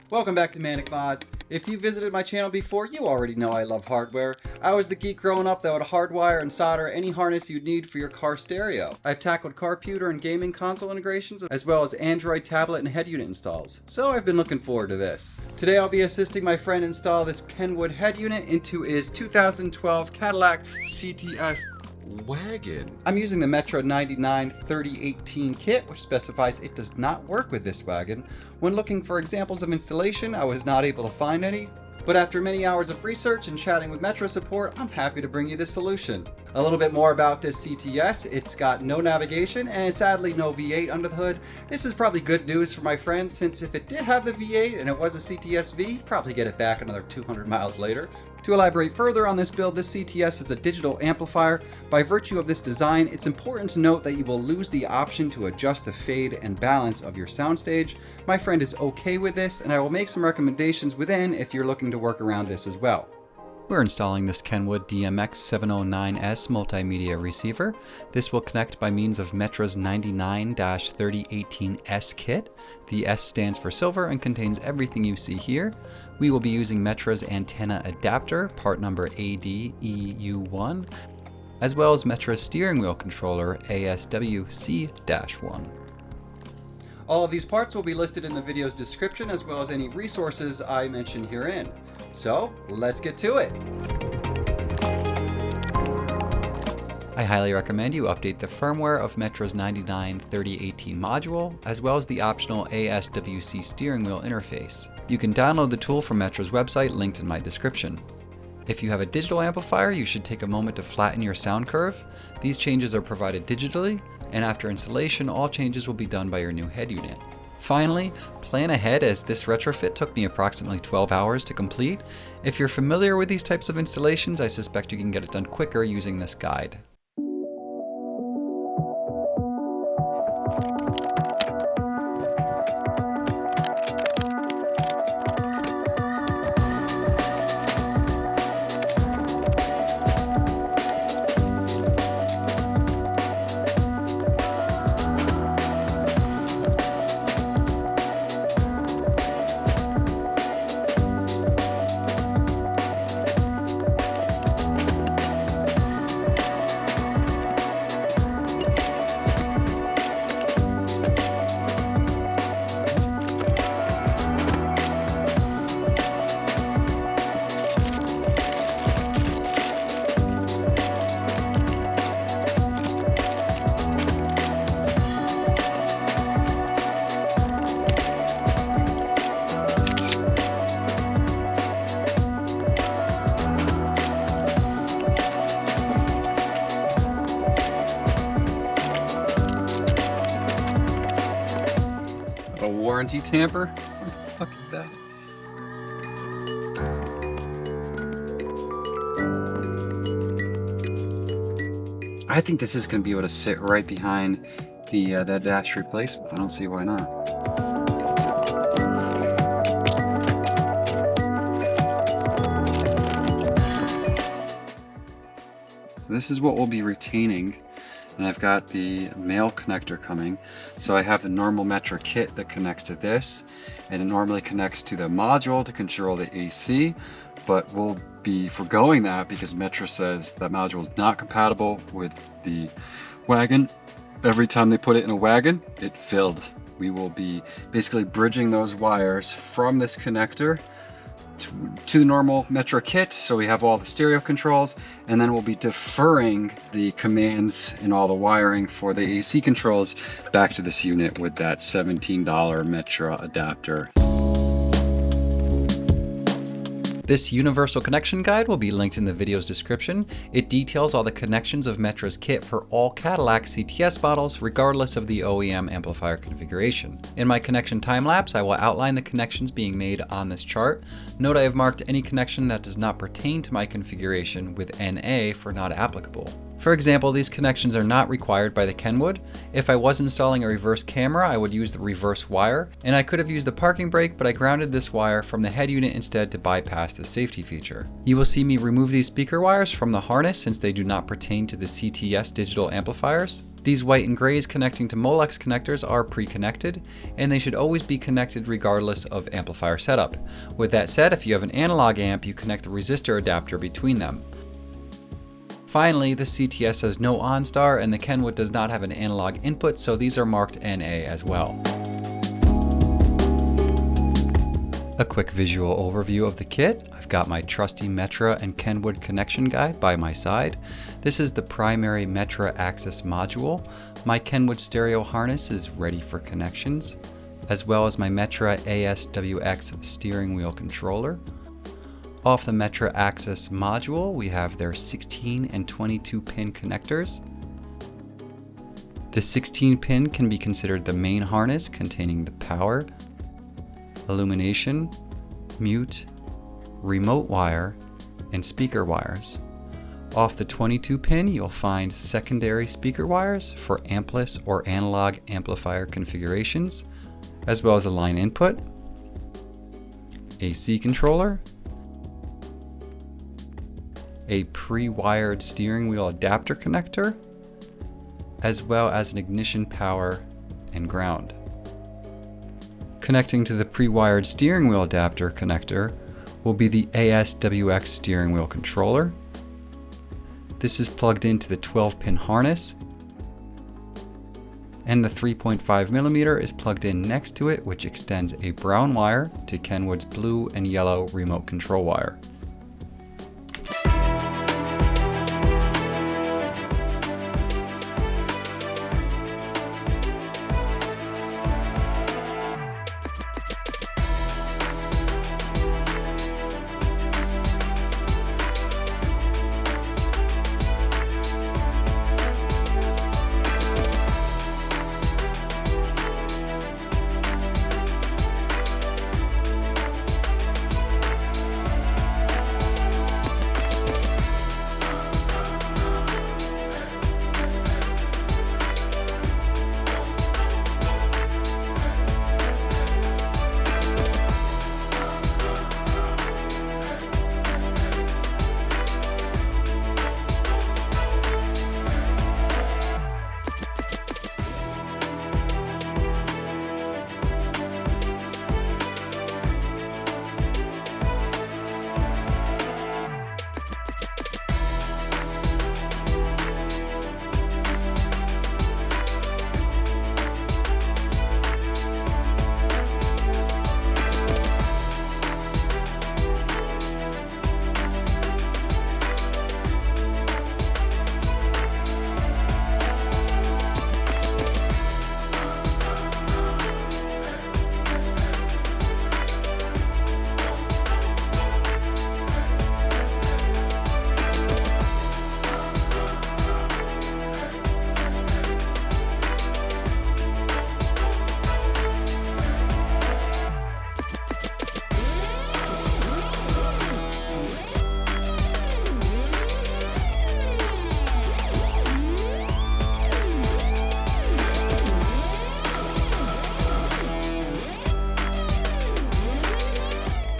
Welcome back to Manic Mods. If you visited my channel before, you already know I love hardware. I was the geek growing up that would hardwire and solder any harness you'd need for your car stereo. I've tackled computer and gaming console integrations, as well as Android tablet and head unit installs. So I've been looking forward to this. Today I'll be assisting my friend install this Kenwood head unit into his 2012 Cadillac CTS WAGON. I'm using the Metra 99 3018 kit, which specifies it does not work with this wagon. When looking for examples of installation, I was not able to find any, but after many hours of research and chatting with Metra support, I'm happy to bring you this solution. A little bit more about this CTS. It's got no navigation and sadly no V8 under the hood. This is probably good news for my friend, since if it did have the V8 and it was a CTS V, probably get it back another 200 miles later. To elaborate further on this build, this CTS is a digital amplifier. By virtue of this design, it's important to note that you will lose the option to adjust the fade and balance of your soundstage. My friend is okay with this, and I will make some recommendations within if you're looking to work around this as well. We're installing this Kenwood DMX709S multimedia receiver. This will connect by means of Metra's 99-3018S kit. The S stands for silver and contains everything you see here. We will be using Metra's antenna adapter, part number ADEU1, as well as Metra's steering wheel controller, ASWC-1. All of these parts will be listed in the video's description, as well as any resources I mention herein. So, let's get to it! I highly recommend you update the firmware of Metra's 99-3018 module, as well as the optional ASWC steering wheel interface. You can download the tool from Metra's website, linked in my description. If you have a digital amplifier, you should take a moment to flatten your sound curve. These changes are provided digitally, and after installation, all changes will be done by your new head unit. Finally, plan ahead, as this retrofit took me approximately 12 hours to complete. If you're familiar with these types of installations, I suspect you can get it done quicker using this guide. A warranty tamper? What the fuck is that? I think this is going to be able to sit right behind the that dash replacement. I don't see why not. So this is what we'll be retaining. And I've got the male connector coming. So I have the normal Metra kit that connects to this, and it normally connects to the module to control the AC, but we'll be foregoing that because Metra says that module is not compatible with the wagon. Every time they put it in a wagon, it filled. We will be basically bridging those wires from this connector to the normal Metra kit, so we have all the stereo controls, and then we'll be deferring the commands and all the wiring for the AC controls back to this unit with that $17 Metra adapter. This universal connection guide will be linked in the video's description. It details all the connections of Metra's kit for all Cadillac CTS models, regardless of the OEM amplifier configuration. In my connection time-lapse, I will outline the connections being made on this chart. Note I have marked any connection that does not pertain to my configuration with NA for not applicable. For example, these connections are not required by the Kenwood. If I was installing a reverse camera, I would use the reverse wire, and I could have used the parking brake, but I grounded this wire from the head unit instead to bypass the safety feature. You will see me remove these speaker wires from the harness since they do not pertain to the CTS digital amplifiers. These white and grays connecting to Molex connectors are pre-connected, and they should always be connected regardless of amplifier setup. With that said, if you have an analog amp, you connect the resistor adapter between them. Finally, the CTS has no OnStar and the Kenwood does not have an analog input, so these are marked NA as well. A quick visual overview of the kit. I've got my trusty Metra and Kenwood connection guide by my side. This is the primary Metra access module. My Kenwood stereo harness is ready for connections, as well as my Metra ASWX steering wheel controller. Off the Metra access module, we have their 16 and 22 pin connectors. The 16 pin can be considered the main harness containing the power, illumination, mute, remote wire, and speaker wires. Off the 22 pin, you'll find secondary speaker wires for ampless or analog amplifier configurations, as well as a line input, AC controller, a pre-wired steering wheel adapter connector, as well as an ignition power and ground. Connecting to the pre-wired steering wheel adapter connector will be the ASWX steering wheel controller. This is plugged into the 12-pin harness, and the 3.5mm is plugged in next to it, which extends a brown wire to Kenwood's blue and yellow remote control wire.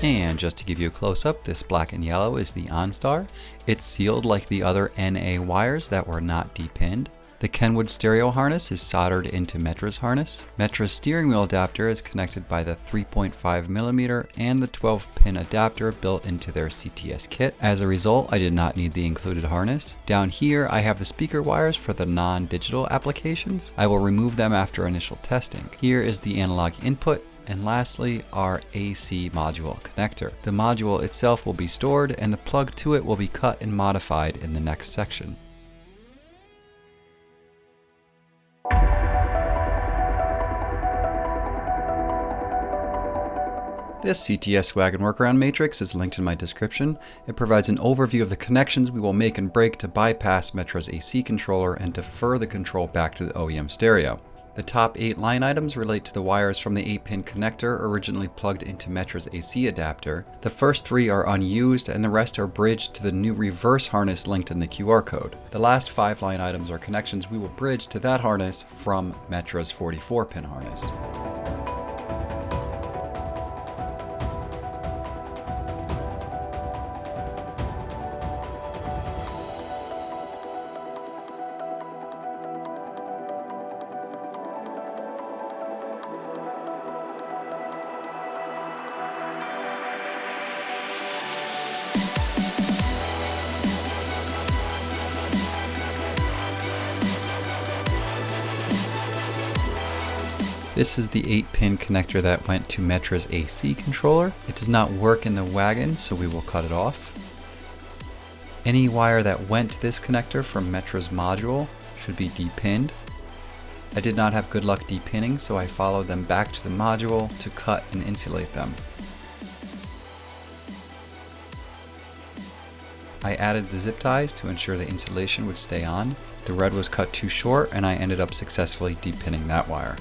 And just to give you a close-up, this black and yellow is the OnStar. It's sealed like the other NA wires that were not depinned. The Kenwood stereo harness is soldered into Metra's harness. Metra's steering wheel adapter is connected by the 3.5mm and the 12-pin adapter built into their CTS kit. As a result, I did not need the included harness. Down here, I have the speaker wires for the non-digital applications. I will remove them after initial testing. Here is the analog input. And lastly, our AC module connector. The module itself will be stored and the plug to it will be cut and modified in the next section. This CTS WAGON workaround matrix is linked in my description. It provides an overview of the connections we will make and break to bypass Metra's AC controller and defer the control back to the OEM stereo. The top 8 line items relate to the wires from the 8-pin connector originally plugged into Metra's AC adapter. The first 3 are unused and the rest are bridged to the new reverse harness linked in the QR code. The last 5 line items are connections we will bridge to that harness from Metra's 44-pin harness. This is the 8-pin connector that went to Metra's AC controller. It does not work in the wagon, so we will cut it off. Any wire that went to this connector from Metra's module should be depinned. I did not have good luck depinning, so I followed them back to the module to cut and insulate them. I added the zip ties to ensure the insulation would stay on. The red was cut too short and I ended up successfully depinning that wire.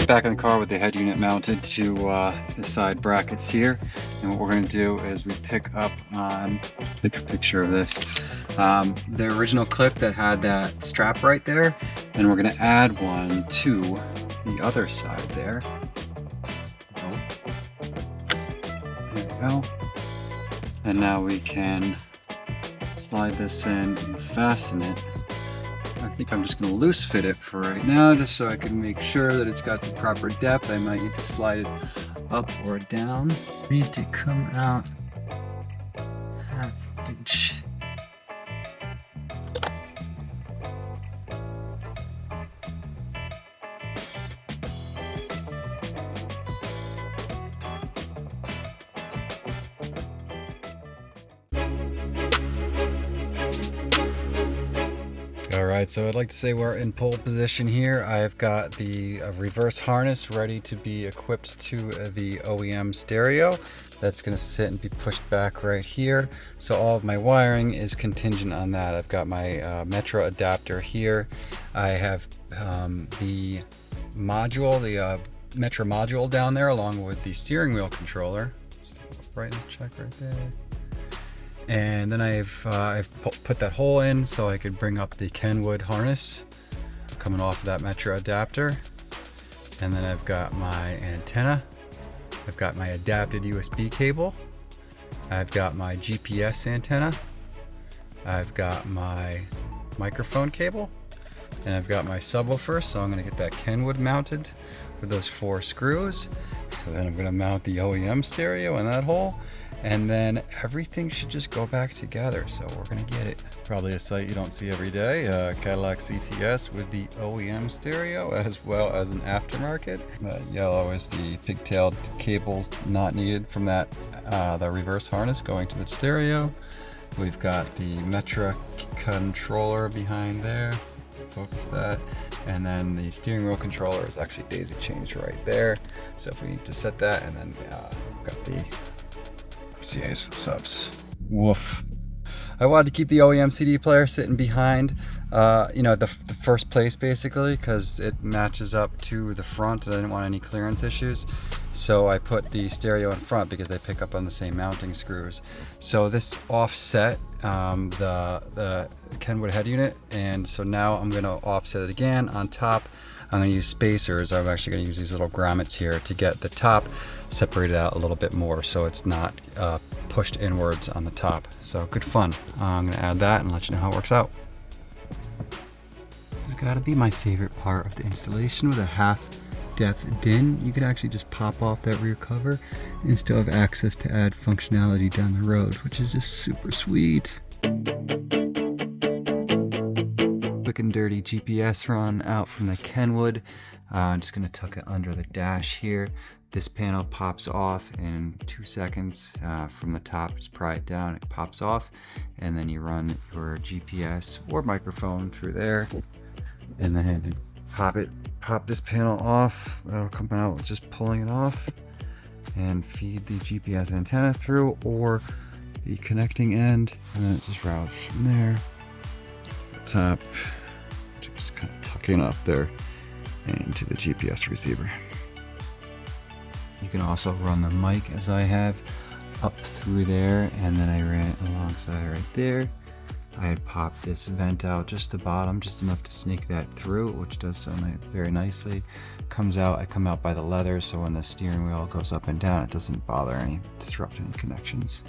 back in the car with the head unit mounted to the side brackets here. And what we're going to do is we pick up on, take a picture of this, the original clip that had that strap right there. And we're going to add one to the other side there. There we go. And now we can slide this in and fasten it. I think I'm just going to loose fit it for right now, just so I can make sure that it's got the proper depth. I might need to slide it up or down. Need to come out ½ inch. Alright, so I'd like to say we're in pole position here. I've got the reverse harness ready to be equipped to the OEM stereo. That's going to sit and be pushed back right here. So all of my wiring is contingent on that. I've got my Metra adapter here. I have the module, the Metra module down there along with the steering wheel controller. Just a brightness check right there. And then I've put that hole in so I could bring up the Kenwood harness coming off of that Metra adapter. And then I've got my antenna. I've got my adapted USB cable. I've got my GPS antenna. I've got my microphone cable. And I've got my subwoofer, so I'm going to get that Kenwood mounted with those 4 screws. So then I'm going to mount the OEM stereo in that hole. And then everything should just go back together, so we're gonna get it. Probably a sight you don't see every day, Cadillac CTS with the OEM stereo as well as an aftermarket. Yellow is the pigtailed cables not needed from that the reverse harness going to the stereo. We've got the Metra controller behind there, so focus that. And then the steering wheel controller is actually daisy chained right there. So if we need to set that, and then we've got the CAs for the subs. Woof. I wanted to keep the OEM CD player sitting behind, the first place basically, because it matches up to the front and I didn't want any clearance issues. So I put the stereo in front because they pick up on the same mounting screws. So this offset the Kenwood head unit, and so now I'm going to offset it again on top. I'm going to use spacers. I'm actually going to use these little grommets here to get the top separated out a little bit more so it's not pushed inwards on the top. So good fun. I'm going to add that and let you know how it works out. This has got to be my favorite part of the installation. With a half-depth DIN, you can actually just pop off that rear cover and still have access to add functionality down the road, which is just super sweet. Quick and dirty GPS run out from the Kenwood. I'm just going to tuck it under the dash here. This panel pops off in 2 seconds from the top. Just pry it down, it pops off, and then you run your GPS or microphone through there, and then pop this panel off. That'll come out with just pulling it off, and feed the GPS antenna through or the connecting end, and then it just routes from there. Top, just kind of tucking up there into the GPS receiver. You can also run the mic as I have up through there, and then I ran it alongside right there. I had popped this vent out just the bottom, just enough to sneak that through, which does sound very nicely. Comes out, I come out by the leather, so when the steering wheel goes up and down, it doesn't disrupt any connections.